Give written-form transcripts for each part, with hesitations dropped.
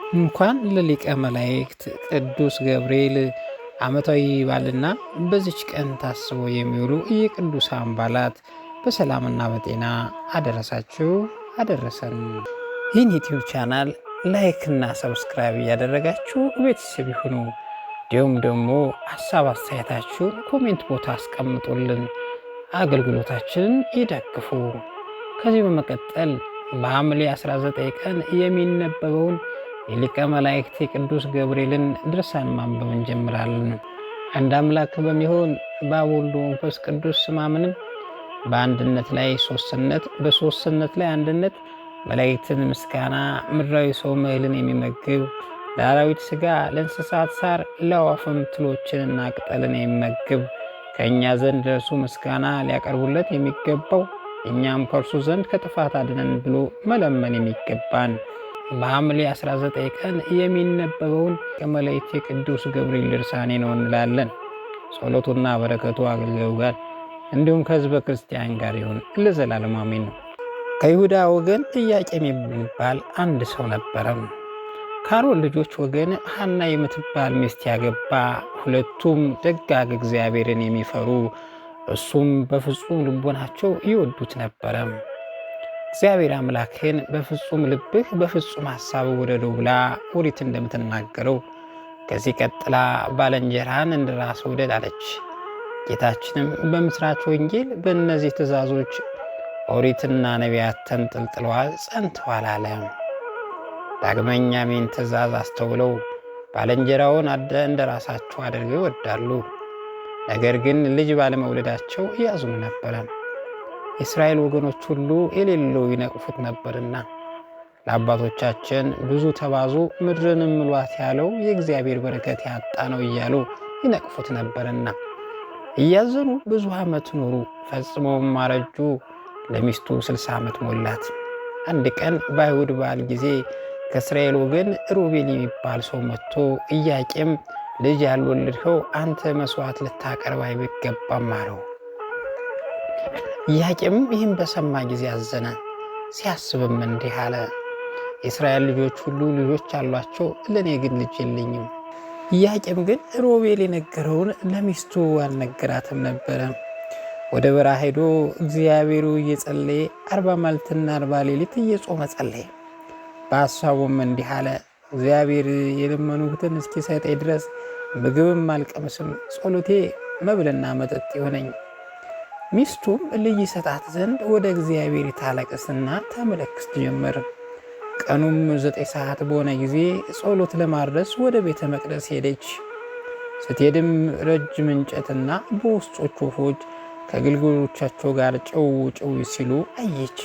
እንኳን ለሊቀ መላእክት ቅዱስ ገብርኤል ዓመታዊ በዓልና በዚች ቀን ታስበው የሚውሉ የቅዱሳን በዓላት በሰላምና በጤና አደረሳችሁ አደረሰን። ይህን ዩቲዩብ ቻናል ላይክ እና ሰብስክራይብ እያደረጋችሁ ቤተሰብ ይሁኑ። እንዲሁም ደግሞ ሀሳብ አስተያየታችሁን ኮሜንት ቦታ አስቀምጡልን፣ አገልግሎታችንን ይደግፉ። ከዚህ በመቀጠል በሐምሌ 19 ቀን የሚነበበውን የሊቀ መላእክት የቅዱስ ገብርኤልን ድርሳን ማንበብ እንጀምራለን። አንድ አምላክ በሚሆን በአብ ወልድ መንፈስ ቅዱስ ስም አምነን በአንድነት ላይ ሶስትነት፣ በሶስትነት ላይ አንድነት፣ መላእክትን ምስጋና፣ ምድራዊ ሰው እህልን የሚመግብ ለአራዊት ሥጋ፣ ለእንስሳት ሳር፣ ለአዕዋፍም ትሎችንና ቅጠልን የሚመግብ ከእኛ ዘንድ ለእርሱ ምስጋና ሊያቀርቡለት የሚገባው እኛም ከእርሱ ዘንድ ከጥፋት አድነን ብሎ መለመን የሚገባን በሐምሌ 19 ቀን የሚነበበውን ከመላእክት የቅዱስ ገብርኤል ድርሳኔ ነው እንላለን። ጸሎቱና በረከቱ አገልጋዩ ጋር እንዲሁም ከሕዝበ ክርስቲያን ጋር ይሁን ለዘላለም አሜን። ከይሁዳ ወገን ኢያቄም የሚባል አንድ ሰው ነበረም። ከአሮን ልጆች ወገን ሐና የምትባል ሚስት ያገባ። ሁለቱም ደጋግ እግዚአብሔርን የሚፈሩ እሱም በፍጹም ልቦናቸው ይወዱት ነበረም። እግዚአብሔር አምላክን በፍጹም ልብህ በፍጹም ሐሳብ ውደደው ብላ ኦሪት እንደምትናገረው ከዚህ ቀጥላ ባልንጀራህን እንደ ራስህ ውደድ አለች። ጌታችንም በምስራች ወንጌል በእነዚህ ትእዛዞች ኦሪትና ነቢያት ተንጠልጥለዋል ጸንተዋል አለ። ዳግመኛም ይህን ትእዛዝ አስተውለው ባልንጀራውን እንደ ራሳቸው አድርገው ይወዳሉ። ነገር ግን ልጅ ባለመውለዳቸው ያዝኑ ነበረ። የእስራኤል ወገኖች ሁሉ የሌለው ይነቅፉት ነበርና ለአባቶቻችን ብዙ ተባዙ ምድርንም ምሏት ያለው የእግዚአብሔር በረከት ያጣ ነው እያሉ ይነቅፉት ነበርና እያዘኑ ብዙ ዓመት ኖሩ። ፈጽመውም አረጁ። ለሚስቱ 60 ዓመት ሞላት። አንድ ቀን በአይሁድ በዓል ጊዜ ከእስራኤል ወገን ሮቤል የሚባል ሰው መጥቶ ኢያቄም ልጅ ያልወለድኸው አንተ መስዋዕት ልታቀርብ አይገባም አለው። ኢያቄም ይህን በሰማ ጊዜ አዘነ። ሲያስብም እንዲህ አለ፣ የእስራኤል ልጆች ሁሉ ልጆች አሏቸው፣ ለእኔ ግን ልጅ የለኝም። ኢያቄም ግን ሮቤል የነገረውን ለሚስቱ አልነገራትም ነበረ። ወደ በረሃ ሄዶ እግዚአብሔሩ እየጸለየ 40 መዓልትና 40 ሌሊት እየጾመ ጸለየ። በሐሳቡም እንዲህ አለ፣ እግዚአብሔር የለመኑትን እስኪሰጠኝ ድረስ ምግብም አልቀምስም፣ ጸሎቴ መብልና መጠጥ ይሆነኝ። ሚስቱም ልጅ ሰጣት ዘንድ ወደ እግዚአብሔር ታለቅስና ታመለክስ ጀመር። ቀኑም 9 ሰዓት በሆነ ጊዜ ጸሎት ለማድረስ ወደ ቤተ መቅደስ ሄደች። ስትሄድም ረጅም እንጨትና በውስጦች ወፎች ከግልገሎቻቸው ጋር ጭው ጭው ሲሉ አየች።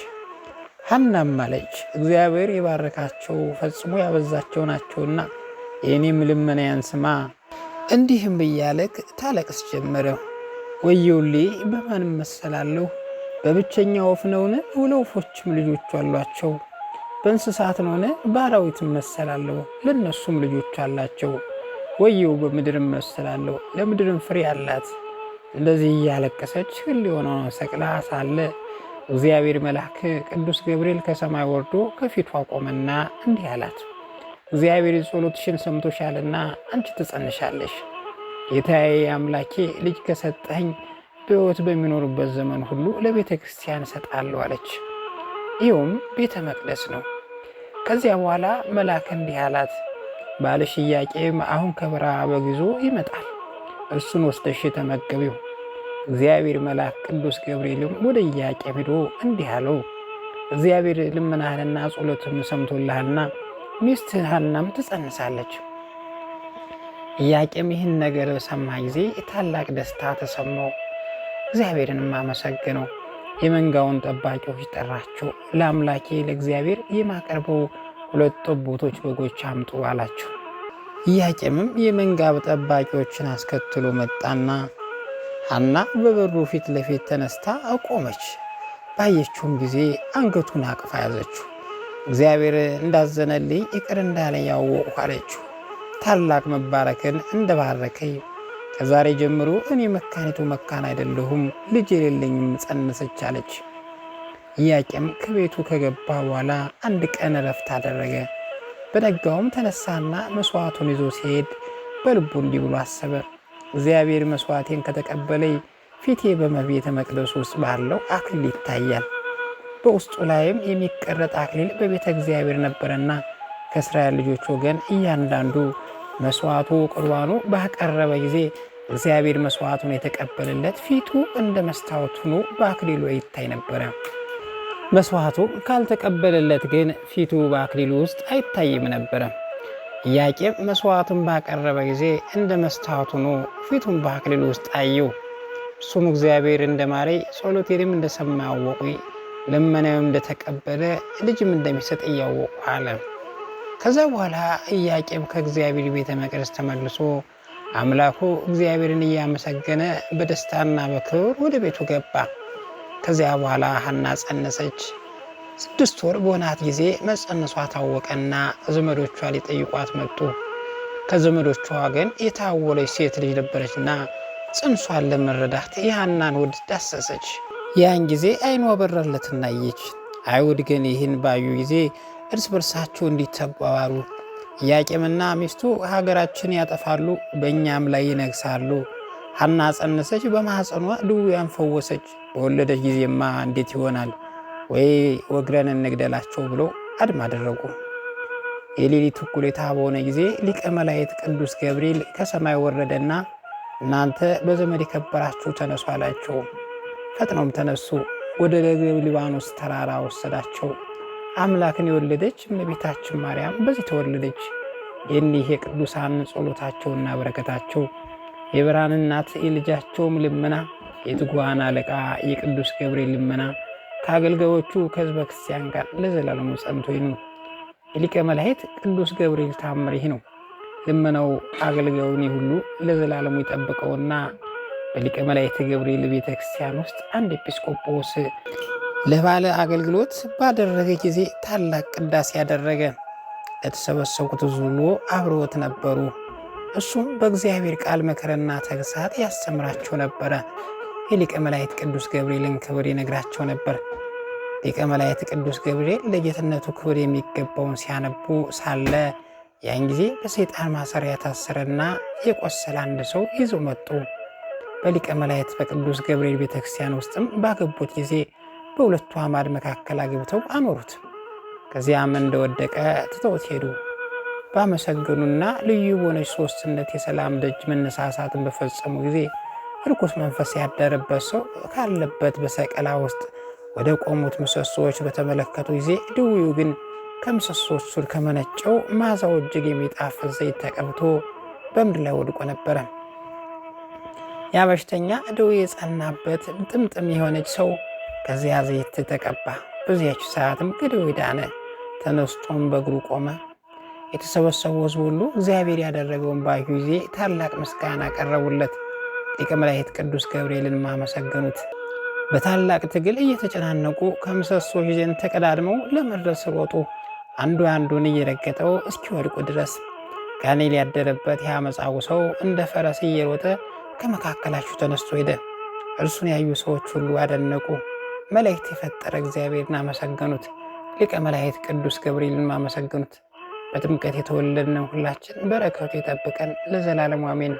ሐናም አለች፣ እግዚአብሔር የባረካቸው ፈጽሞ ያበዛቸው ናቸውና የእኔም ልመናዬን ስማ። እንዲህም እያለች ታለቅስ ጀመረ። ወየውልኝ በማን እመሰላለሁ? በብቸኛ ወፍ ነውን? ለወፎችም ልጆች አሏቸው። በእንስሳት ነውን? በአራዊት እመሰላለሁ፣ ለነሱም ልጆች አላቸው። ወየው በምድር እመሰላለሁ፣ ለምድርም ፍሬ አላት። እንደዚህ እያለቀሰች ሕሊናዋን ሰቅላ ሳለ እግዚአብሔር መልአክ ቅዱስ ገብርኤል ከሰማይ ወርዶ ከፊቷ ቆመና እንዲህ አላት፣ እግዚአብሔር ጸሎትሽን ሰምቶሻልና አንቺ ትጸንሻለሽ። ጌታዬ አምላኬ ልጅ ከሰጠኝ በሕይወት በሚኖርበት ዘመን ሁሉ ለቤተ ክርስቲያን እሰጣለሁ አለች። ይኸውም ቤተ መቅደስ ነው። ከዚያ በኋላ መልአክ እንዲህ አላት፣ ባልሽ ኢያቄም አሁን ከበረሃ በግ ይዞ ይመጣል፣ እርሱን ወስደሽ ተመገቢው። እግዚአብሔር መልአክ ቅዱስ ገብርኤልም ወደ ኢያቄም ሄዶ እንዲህ አለው፣ እግዚአብሔር ልመናህንና ጸሎትህን ሰምቶልሃልና ሚስትህ ሐናም ትጸንሳለች። ኢያቄም ይህን ነገር በሰማ ጊዜ ታላቅ ደስታ ተሰማው። እግዚአብሔርንም አመሰገነው። የመንጋውን ጠባቂዎች ጠራቸው። ለአምላኬ ለእግዚአብሔር የማቀርበው 2 ጠቦቶች በጎች አምጡ አላቸው። ኢያቄምም የመንጋ ጠባቂዎችን አስከትሎ መጣና ሐና በበሩ ፊት ለፊት ተነስታ አቆመች። ባየችውም ጊዜ አንገቱን አቅፋ ያዘችው። እግዚአብሔር እንዳዘነልኝ ይቅር እንዳለኝ ያወቅሁ አለችው። ታላቅ መባረክን እንደባረከኝ ከዛሬ ጀምሮ እኔ መካኒቱ መካን አይደለሁም፣ ልጅ የሌለኝም ጸነሰች አለች። ኢያቄም ከቤቱ ከገባ በኋላ አንድ ቀን እረፍት አደረገ። በነጋውም ተነሳና መስዋዕቱን ይዞ ሲሄድ በልቡ እንዲህ ብሎ አሰበ። እግዚአብሔር መስዋዕቴን ከተቀበለኝ ፊቴ በቤተ መቅደሱ ውስጥ ባለው አክሊል ይታያል። በውስጡ ላይም የሚቀረጥ አክሊል በቤተ እግዚአብሔር ነበረና ከእስራኤል ልጆች ወገን እያንዳንዱ መስዋዕቱ ቁርባኑ ባቀረበ ጊዜ እግዚአብሔር መስዋዕቱን የተቀበለለት ፊቱ እንደ መስታወት ሆኖ በአክሊሉ ይታይ ነበረ። መስዋዕቱ ካልተቀበለለት ግን ፊቱ በአክሊሉ ውስጥ አይታይም ነበረ። ኢያቄም መስዋዕቱን ባቀረበ ጊዜ እንደ መስታወት ሆኖ ፊቱን በአክሊሉ ውስጥ አየው። እሱም እግዚአብሔር እንደማረኝ ጸሎቴንም እንደሰማ አወቁኝ፣ ልመናዬም እንደተቀበለ ልጅም እንደሚሰጥ እያወቁ አለ። ከዛ በኋላ ኢያቄም ከእግዚአብሔር ቤተ መቅደስ ተመልሶ አምላኩ እግዚአብሔርን እያመሰገነ በደስታና በክብር ወደ ቤቱ ገባ። ከዚያ በኋላ ሐና ጸነሰች። 6 ወር በሆናት ጊዜ መጸነሷ ታወቀና ዘመዶቿ ሊጠይቋት መጡ። ከዘመዶቿ ግን የታወለች ሴት ልጅ ነበረችና ጽንሷን ለመረዳት የሐናን ሆድ ዳሰሰች። ያን ጊዜ ዓይኗ በራለትና አየች። አይሁድ ግን ይህን ባዩ ጊዜ እርስ በርሳቸው እንዲተባባሉ ኢያቄምና ሚስቱ ሀገራችን ያጠፋሉ፣ በእኛም ላይ ይነግሳሉ። ሐና ጸነሰች፣ በማኅፀኗ ድውያን ፈወሰች። በወለደች ጊዜማ እንዴት ይሆናል? ወይ ወግረን እንግደላቸው ብሎ አድማ አደረጉ። የሌሊት እኩሌታ በሆነ ጊዜ ሊቀ መላእክት ቅዱስ ገብርኤል ከሰማይ ወረደና እናንተ በዘመድ የከበራችሁ ተነሱ አላቸው። ፈጥነውም ተነሱ፣ ወደ ደብረ ሊባኖስ ተራራ ወሰዳቸው። አምላክን የወለደች እመቤታችን ማርያም በዚህ ተወለደች። የኒህ የቅዱሳን ጸሎታቸውና በረከታቸው የብርሃን እናት የልጃቸውም ልመና የትጉሃን አለቃ የቅዱስ ገብርኤል ልመና ከአገልጋዮቹ ከሕዝበ ክርስቲያን ጋር ለዘላለሙ ጸንቶ ይኑር። የሊቀ መላእክት ቅዱስ ገብርኤል ታምር ይህ ነው። ልመናው አገልጋዩን ሁሉ ለዘላለሙ ይጠብቀውና በሊቀ መላእክት ገብርኤል ቤተ ክርስቲያን ውስጥ አንድ ኤጲስቆጶስ ለባለ አገልግሎት ባደረገ ጊዜ ታላቅ ቅዳሴ ያደረገ። ለተሰበሰቡት ሁሉ አብረውት ነበሩ። እሱም በእግዚአብሔር ቃል መከረና ተግሳጽ ያስተምራቸው ነበረ። የሊቀ መላእክት ቅዱስ ገብርኤልን ክብር ይነግራቸው ነበር። ሊቀ መላእክት ቅዱስ ገብርኤል ለጌትነቱ ክብር የሚገባውን ሲያነቡ ሳለ ያን ጊዜ በሰይጣን ማሰሪያ የታሰረና የቆሰለ አንድ ሰው ይዘው መጡ። በሊቀ መላእክት በቅዱስ ገብርኤል ቤተክርስቲያን ውስጥም ባገቡት ጊዜ በሁለቱ አዕማድ መካከል አግብተው አኖሩት። ከዚያም እንደወደቀ ትተውት ሄዱ። ባመሰገኑና ልዩ በሆነች ሶስትነት የሰላም ደጅ መነሳሳትን በፈጸሙ ጊዜ ርኩስ መንፈስ ያደረበት ሰው ካለበት በሰቀላ ውስጥ ወደ ቆሙት ምሰሶዎች በተመለከቱ ጊዜ ድውዩ ግን ከምሰሶች ስር ከመነጨው መዓዛው እጅግ የሚጣፍጥ ዘይት ተቀብቶ በምድር ላይ ወድቆ ነበረ። ያ በሽተኛ ደዌ የጸናበት ጥምጥም የሆነች ሰው ከዚያ ዘይት ተቀባ። በዚያች ሰዓትም ከደዌ ዳነ። ተነስቶም በእግሩ ቆመ። የተሰበሰቡ ሕዝብ ሁሉ እግዚአብሔር ያደረገውን ባዩ ጊዜ ታላቅ ምስጋና ቀረቡለት። ሊቀ መላእክት ቅዱስ ገብርኤልን ማመሰገኑት። በታላቅ ትግል እየተጨናነቁ ከምሰሶች ዘንድ ተቀዳድመው ለመድረስ ሮጡ። አንዱ አንዱን እየረገጠው እስኪወድቁ ድረስ። ጋኔል ያደረበት ያመፃው ሰው እንደ ፈረስ እየሮጠ ከመካከላቸው ተነስቶ ሄደ። እርሱን ያዩ ሰዎች ሁሉ አደነቁ። መላእክት የፈጠረ እግዚአብሔርን አመሰገኑት። ሊቀ መላእክት ቅዱስ ገብርኤልን አመሰገኑት። በጥምቀት የተወለድነው ሁላችን በረከቱ ይጠብቀን ለዘላለሙ አሜን።